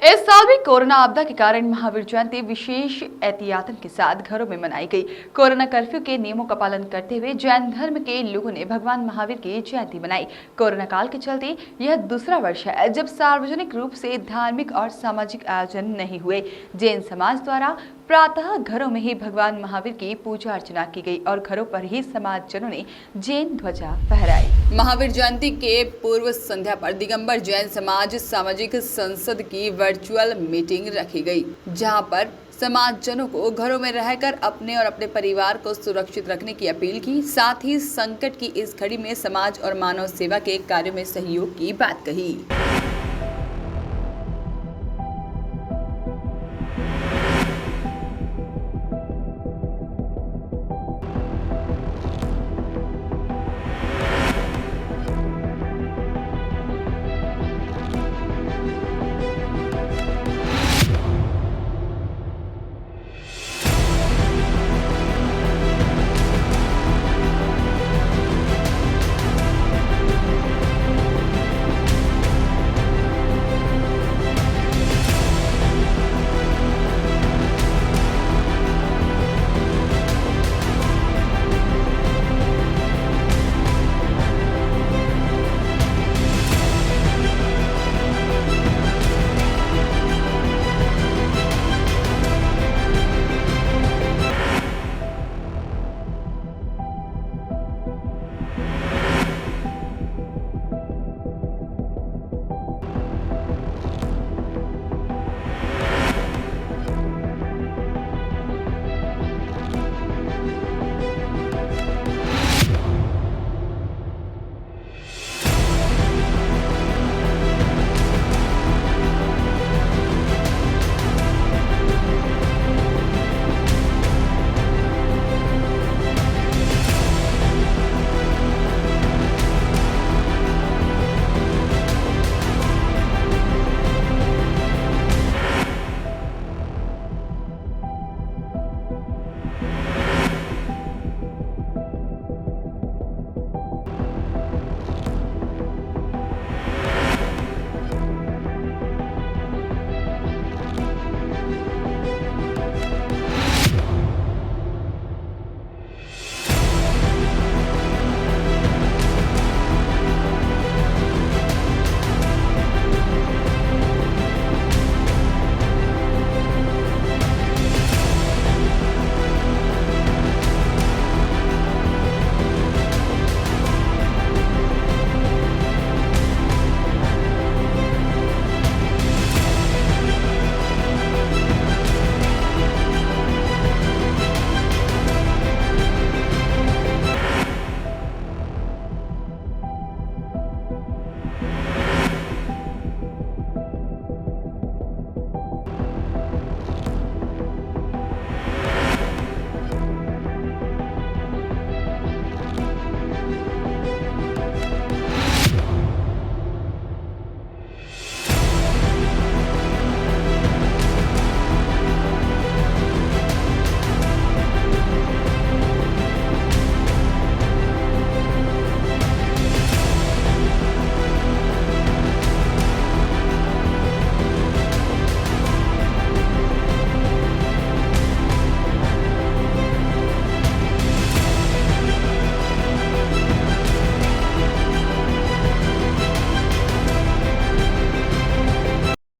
इस साल भी कोरोना आपदा के कारण महावीर जयंती विशेष एहतियातन के साथ घरों में मनाई गई। कोरोना कर्फ्यू के नियमों का पालन करते हुए जैन धर्म के लोगों ने भगवान महावीर की जयंती मनाई। कोरोना काल के चलते यह दूसरा वर्ष है जब सार्वजनिक रूप से धार्मिक और सामाजिक आयोजन नहीं हुए। जैन समाज द्वारा प्रातः घरों में ही भगवान महावीर की पूजा अर्चना की गई और घरों पर ही समाजजनों ने जैन ध्वजा फहराई। महावीर जयंती के पूर्व संध्या पर दिगंबर जैन समाज सामाजिक संसद की वर्चुअल मीटिंग रखी गई, जहां पर समाजजनों को घरों में रहकर अपने और अपने परिवार को सुरक्षित रखने की अपील की। साथ ही संकट की इस घड़ी में समाज और मानव सेवा के कार्यों में सहयोग की बात कही।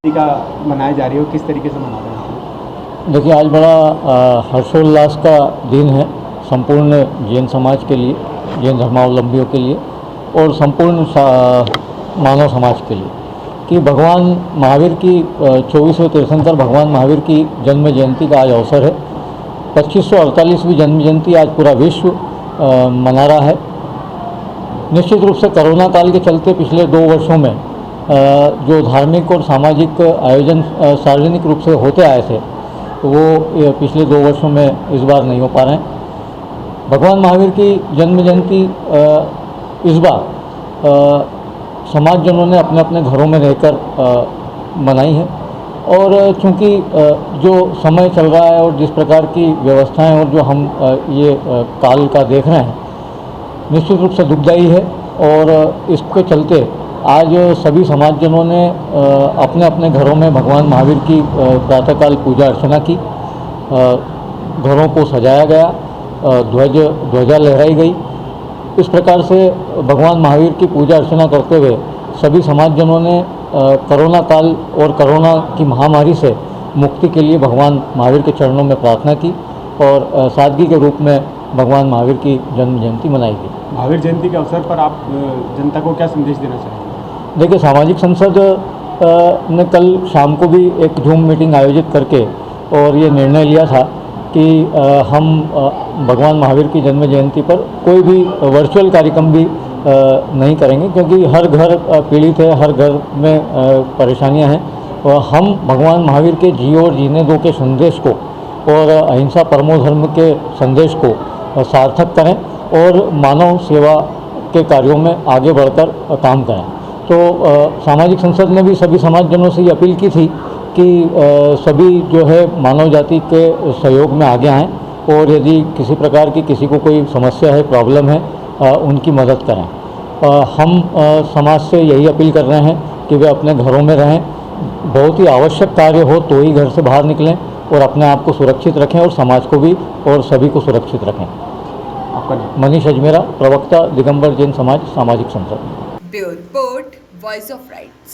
का मनाई जा रही हो, किस तरीके से मना रहे हैं? देखिए, आज बड़ा हर्षोल्लास का दिन है संपूर्ण जैन समाज के लिए, जैन धर्मावलंबियों के लिए और संपूर्ण मानव समाज के लिए कि भगवान महावीर की 24वें तीर्थंकर भगवान महावीर की जन्म जयंती का आज अवसर है। 2548वीं जन्म जयंती आज पूरा विश्व मना रहा है। निश्चित रूप से कोरोना काल के चलते पिछले 2 वर्षों में जो धार्मिक और सामाजिक आयोजन सार्वजनिक रूप से होते आए थे वो पिछले 2 वर्षों में इस बार नहीं हो पा रहे हैं। भगवान महावीर की जन्म जयंती इस बार समाजजनों ने अपने अपने घरों में रहकर मनाई है और चूँकि जो समय चल रहा है और जिस प्रकार की व्यवस्थाएं और जो हम ये काल का देख रहे हैं निश्चित रूप से दुखदायी है और इसके चलते आज सभी समाजजनों ने अपने अपने घरों में भगवान महावीर की प्रातःकाल पूजा अर्चना की। घरों को सजाया गया, ध्वजा लहराई गई। इस प्रकार से भगवान महावीर की पूजा अर्चना करते हुए सभी समाजजनों ने कोरोना काल और कोरोना की महामारी से मुक्ति के लिए भगवान महावीर के चरणों में प्रार्थना की और सादगी के रूप में भगवान महावीर की जन्म जयंती मनाई गई। महावीर जयंती के अवसर पर आप जनता को क्या संदेश देना चाहेंगे? देखिए, सामाजिक संसद ने कल शाम को भी एक जूम मीटिंग आयोजित करके और ये निर्णय लिया था कि हम भगवान महावीर की जन्म जयंती पर कोई भी वर्चुअल कार्यक्रम भी नहीं करेंगे, क्योंकि हर घर पीड़ित है, हर घर में परेशानियां हैं। और हम भगवान महावीर के जियो और जीने दो के संदेश को और अहिंसा परमो धर्म के संदेश को सार्थक करें और मानव सेवा के कार्यों में आगे बढ़कर काम करें। तो सामाजिक संसद ने भी सभी समाजजनों से ये अपील की थी कि सभी जो है मानव जाति के सहयोग में आगे आएं और यदि किसी प्रकार की किसी को कोई समस्या है, प्रॉब्लम है, उनकी मदद करें। हम समाज से यही अपील कर रहे हैं कि वे अपने घरों में रहें, बहुत ही आवश्यक कार्य हो तो ही घर से बाहर निकलें और अपने आप को सुरक्षित रखें और समाज को भी और सभी को सुरक्षित रखें। आपका नाम? मनीष अजमेरा, प्रवक्ता दिगंबर जैन समाज सामाजिक संसद। Bureau report, voice of rights.